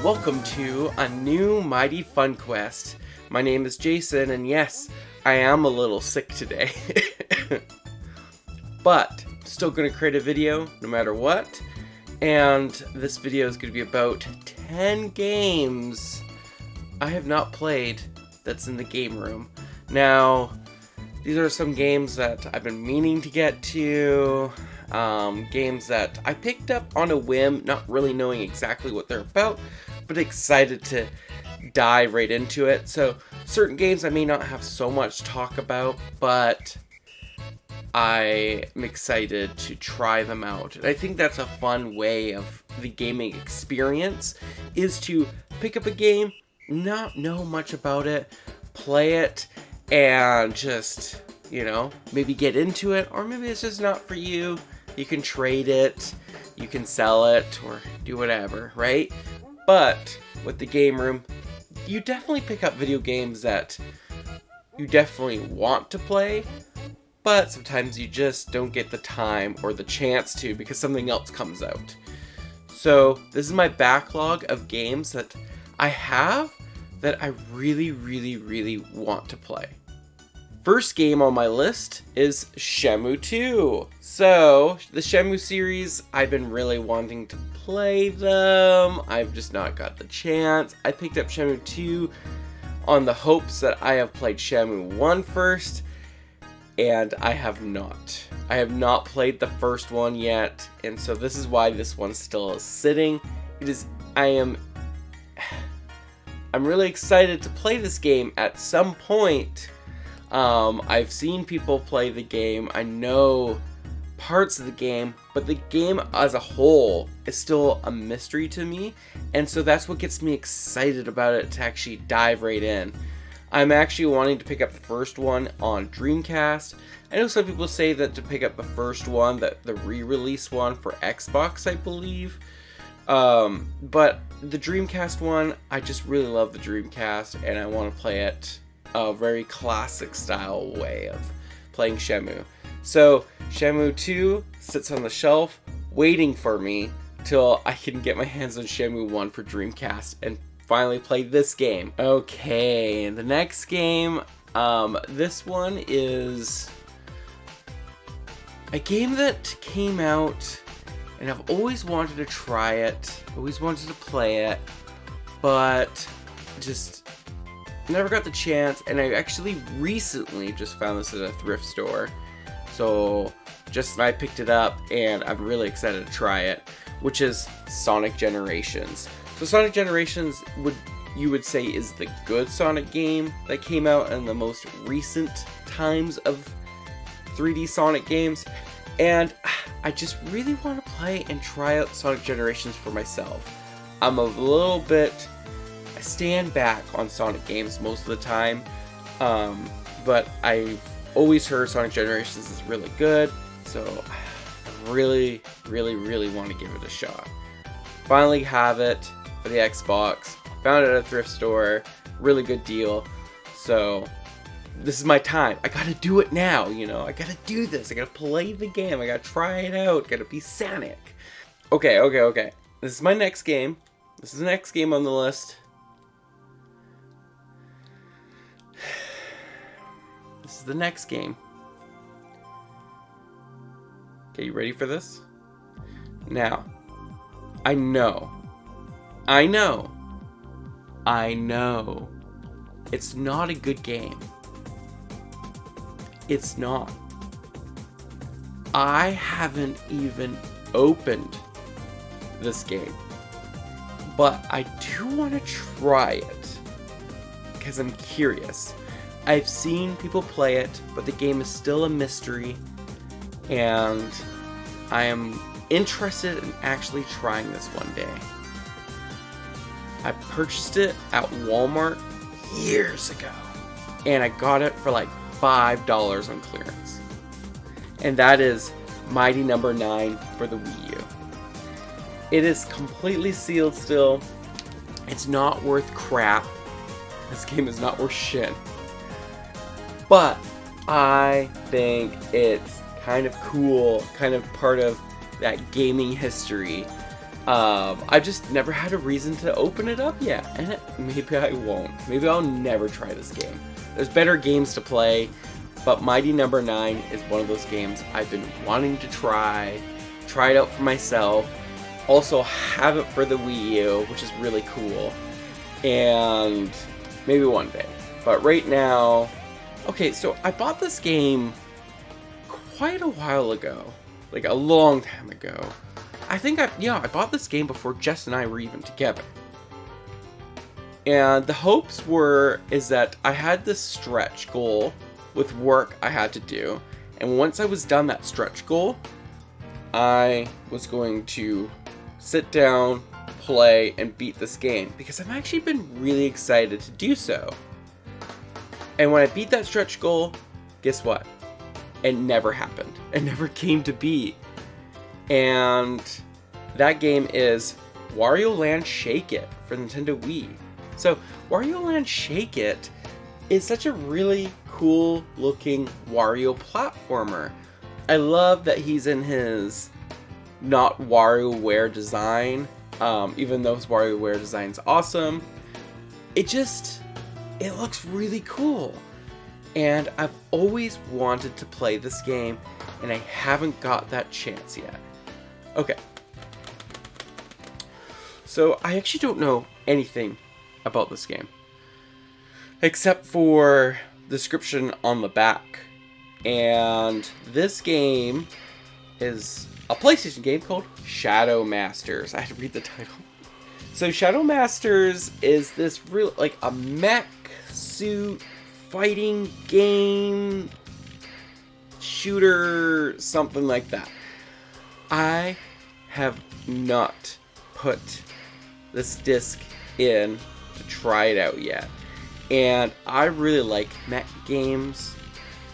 welcome to a new Mighty Fun Quest. My name is Jason, and yes, I am a little sick today. But, still gonna create a video, no matter what. And this video is gonna be about 10 games I have not played that's in the game room. Now, these are some games that I've been meaning to get to. Games that I picked up on a whim, not really knowing exactly what they're about, but excited to dive right into it. So certain games I may not have so much to talk about, but I am excited to try them out. And I think that's a fun way of the gaming experience, is to pick up a game, not know much about it, play it, and just, you know, maybe get into it, or maybe it's just not for you. You can trade it, you can sell it, or do whatever, right? But with the game room, you definitely pick up video games that you definitely want to play, but sometimes you just don't get the time or the chance to because something else comes out. So this is my backlog of games that I have that I really want to play. First game on my list is Shamu II. So, the Shamu series, I've been really wanting to play them. I've just not got the chance. I picked up Shamu II on the hopes that I have played Shamu I first, and I have not. I have not played the first one yet, and so this is why this one still is sitting. I'm really excited to play this game at some point. I've seen people play the game, I know parts of the game, but the game as a whole is still a mystery to me, and so that's what gets me excited about it, to actually dive right in. I'm actually wanting to pick up the first one on Dreamcast. I know some people say that to pick up the first one, that the re-release one for Xbox, I believe, but the Dreamcast one, I just really love the Dreamcast, and I want to play it a very classic style way of playing Shamu. So Shamu II sits on the shelf waiting for me till I can get my hands on Shamu I for Dreamcast and finally play this game. Okay, and the next game, this one is a game that came out and I've always wanted to try it, always wanted to play it, but just never got the chance, and I actually recently just found this at a thrift store. So I picked it up, and I'm really excited to try it, which is Sonic Generations. So Sonic Generations you would say is the good Sonic game that came out in the most recent times of 3D Sonic games, and I just really want to play and try out Sonic Generations for myself. I stand back on Sonic games most of the time, but I've always heard Sonic Generations is really good, so I really want to give it a shot. Finally have it for the Xbox, found it at a thrift store, really good deal, so this is my time. I gotta do it now, you know, I gotta do this, I gotta play the game, I gotta try it out, gotta be Sonic. Okay, this is my next game, this is the next game on the list. This is the next game. Okay, you ready for this? Now, I know, it's not a good game. It's not. I haven't even opened this game, but I do want to try it, because I'm curious. I've seen people play it, but the game is still a mystery, and I am interested in actually trying this one day. I purchased it at Walmart years ago, and I got it for like $5 on clearance. And that is Mighty Number 9 for the Wii U. It is completely sealed still. It's not worth crap. This game is not worth shit. But I think it's kind of cool, kind of part of that gaming history I've just never had a reason to open it up yet, and maybe I won't. Maybe I'll never try this game. There's better games to play, but Mighty Number 9 is one of those games I've been wanting to try it out for myself, also have it for the Wii U, which is really cool, and maybe one day. But right now, okay, so I bought this game quite a while ago, like a long time ago. I think I bought this game before Jess and I were even together. And the hopes is that I had this stretch goal with work I had to do. And once I was done that stretch goal, I was going to sit down, play, and beat this game. Because I've actually been really excited to do so. And when I beat that stretch goal, guess what? It never happened. It never came to be. And that game is Wario Land Shake It for Nintendo Wii. So Wario Land Shake It is such a really cool looking Wario platformer. I love that he's in his not WarioWare design, even though his WarioWare design's awesome. It looks really cool. And I've always wanted to play this game, and I haven't got that chance yet. Okay. So, I actually don't know anything about this game. Except for the description on the back. And this game is a PlayStation game called Shadow Masters. I had to read the title. So, Shadow Masters is this real, like, a mech suit fighting game shooter, something like that. I have not put this disc in to try it out yet, and I really like mech games,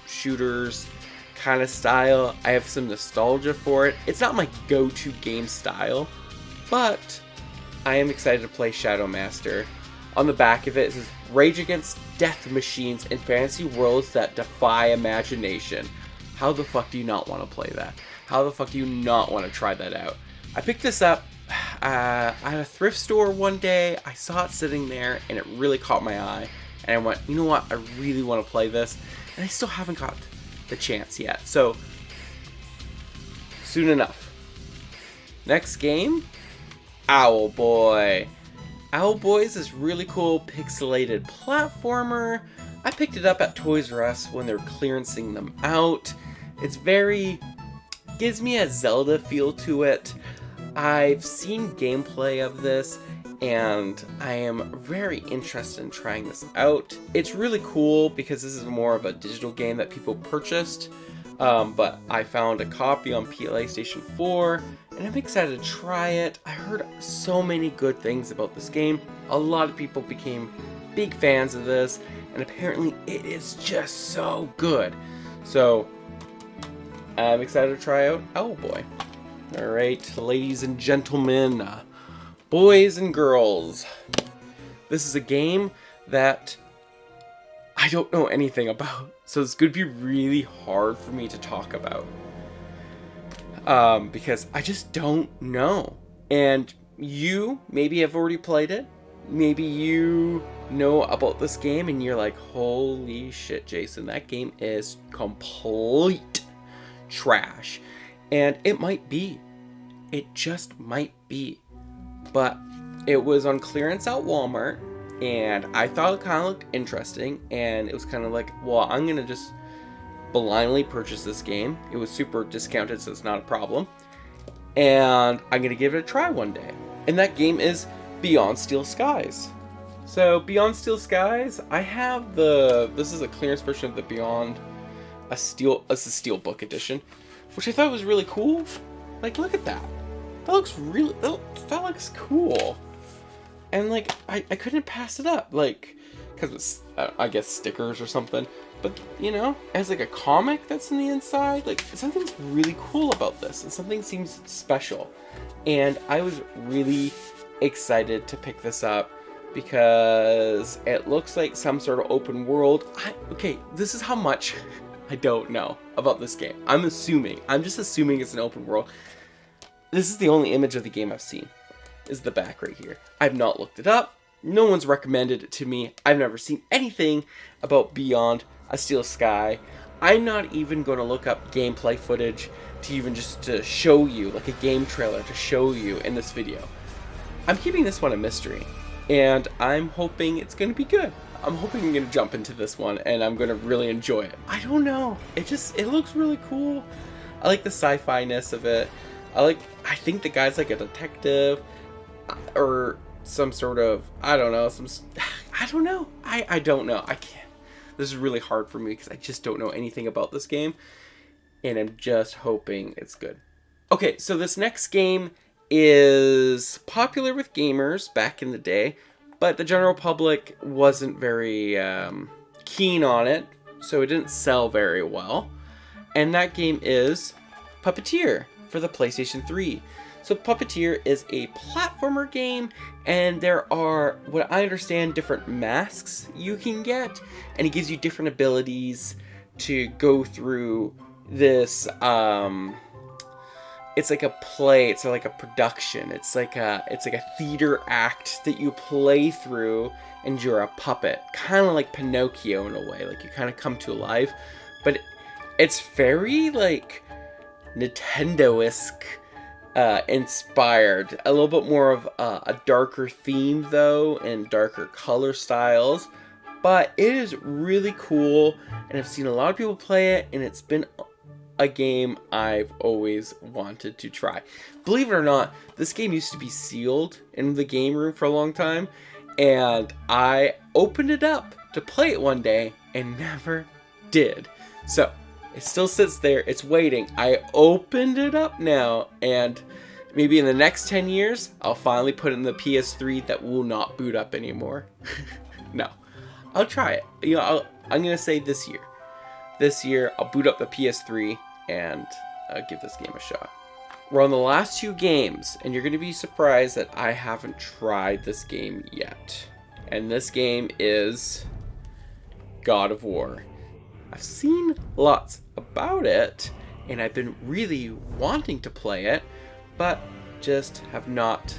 shooters kind of style. I have some nostalgia for it. It's not my go-to game style, but I am excited to play Shadow Master. On the back of it, it says, Rage against death machines in fantasy worlds that defy imagination. How the fuck do you not want to play that? How the fuck do you not want to try that out? I picked this up at a thrift store one day. I saw it sitting there, and it really caught my eye. And I went, you know what? I really want to play this. And I still haven't got the chance yet. So, soon enough. Next game, Owlboy. Owlboy is this really cool pixelated platformer. I picked it up at Toys R Us when they're clearancing them out. It's gives me a Zelda feel to it. I've seen gameplay of this, and I am very interested in trying this out. It's really cool because this is more of a digital game that people purchased, but I found a copy on PlayStation 4, and I'm excited to try it. I heard so many good things about this game. A lot of people became big fans of this, and apparently it is just so good. So, I'm excited to try out Owlboy. Alright, ladies and gentlemen, boys and girls, this is a game that I don't know anything about, so it's going to be really hard for me to talk about. Because I just don't know. And you maybe have already played it. Maybe you know about this game and you're like, holy shit, Jason, that game is complete trash. And it might be. It just might be. But it was on clearance at Walmart, and I thought it kind of looked interesting, and it was kind of like, well, I'm going to just blindly purchase this game. It was super discounted, so it's not a problem. And I'm going to give it a try one day. And that game is Beyond Steel Skies. So, Beyond Steel Skies, I have this is a clearance version of the Beyond, it's a Steelbook edition, which I thought was really cool. Like, look at that. That looks cool. And, like, I couldn't pass it up, like, because it's, I guess, stickers or something. But, you know, it has, like, a comic that's in the inside. Like, something's really cool about this, and something seems special. And I was really excited to pick this up because it looks like some sort of open world. Okay, this is how much I don't know about this game. I'm just assuming it's an open world. This is the only image of the game I've seen. is the back right here. I've not looked it up. No one's recommended it to me. I've never seen anything about Beyond a Steel Sky. I'm not even going to look up gameplay footage to even just to show you, like a game trailer to show you in this video. I'm keeping this one a mystery, and I'm hoping it's going to be good. I'm hoping I'm going to jump into this one and I'm going to really enjoy it. I don't know. It looks really cool. I like the sci-fi-ness of it. I think the guy's like a detective or some sort of, I don't know. I don't know. I don't know. I can't. This is really hard for me because I just don't know anything about this game. And I'm just hoping it's good. Okay, so this next game is popular with gamers back in the day, but the general public wasn't very keen on it, so it didn't sell very well. And that game is Puppeteer for the PlayStation 3. So Puppeteer is a platformer game, and there are, what I understand, different masks you can get, and it gives you different abilities to go through this, it's like a play, it's like a production, it's like a theater act that you play through, and you're a puppet, kind of like Pinocchio in a way, like you kind of come to life, but it's very like Nintendo-esque inspired, a little bit more of a darker theme though, and darker color styles, but it is really cool, and I've seen a lot of people play it, and it's been a game I've always wanted to try. Believe it or not, this game used to be sealed in the game room for a long time, and I opened it up to play it one day and never did. So it still sits there, it's waiting. I opened it up now, and maybe in the next 10 years, I'll finally put it in the PS3 that will not boot up anymore. No, I'll try it. You know, I'm gonna say this year. This year, I'll boot up the PS3 and give this game a shot. We're on the last two games, and you're gonna be surprised that I haven't tried this game yet. And this game is God of War. I've seen lots about it, and I've been really wanting to play it, but just have not.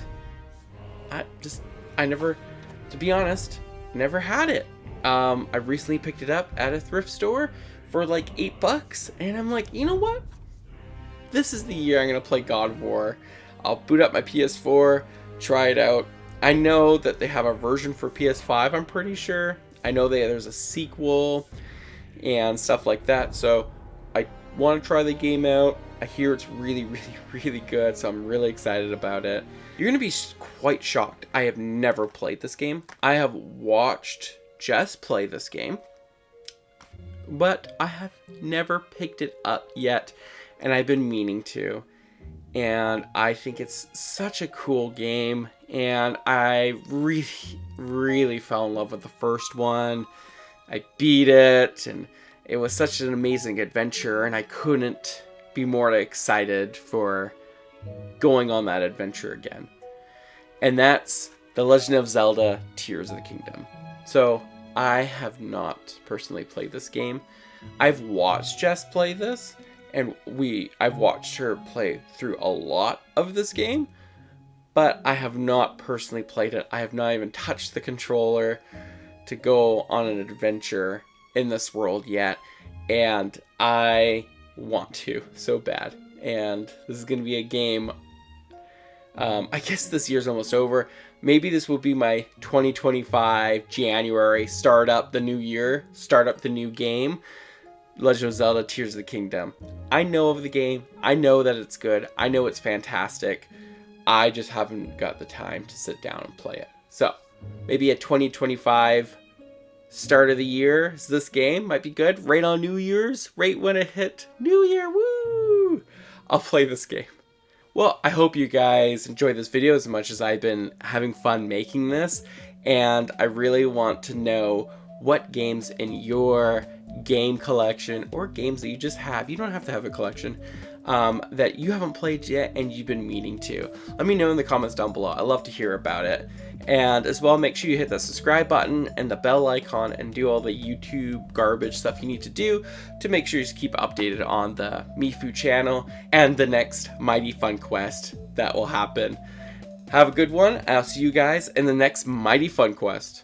I never, to be honest, never had it. I recently picked it up at a thrift store for like $8, and I'm like, you know what? This is the year I'm gonna play God of War. I'll boot up my PS4, try it out. I know that they have a version for PS5, I'm pretty sure. I know there's a sequel and stuff like that, so I want to try the game out. I hear it's really, really, really good, so I'm really excited about it. You're going to be quite shocked. I have never played this game. I have watched Jess play this game, but I have never picked it up yet, and I've been meaning to. And I think it's such a cool game, and I really, really fell in love with the first one. I beat it, and it was such an amazing adventure, and I couldn't be more excited for going on that adventure again. And that's The Legend of Zelda Tears of the Kingdom. So, I have not personally played this game. I've watched Jess play this, and I've watched her play through a lot of this game, but I have not personally played it. I have not even touched the controller to go on an adventure in this world yet, and I want to so bad. And this is going to be a game, I guess this year's almost over. Maybe this will be my 2025 January start up the new year, start up the new game, Legend of Zelda Tears of the Kingdom. I know of the game, I know that it's good, I know it's fantastic, I just haven't got the time to sit down and play it. So, maybe a 2025 start of the year is this game, might be good, right on New Year's, right when it hit New Year, woo! I'll play this game. Well, I hope you guys enjoyed this video as much as I've been having fun making this, and I really want to know what games in your game collection, or games that you just have, you don't have to have a collection, that you haven't played yet and you've been meaning to. Let me know in the comments down below. I love to hear about it. And as well, make sure you hit that subscribe button and the bell icon and do all the YouTube garbage stuff you need to do to make sure you keep updated on the Mifu channel and the next Mighty Fun quest that will happen. Have a good one. I'll see you guys in the next Mighty Fun Quest.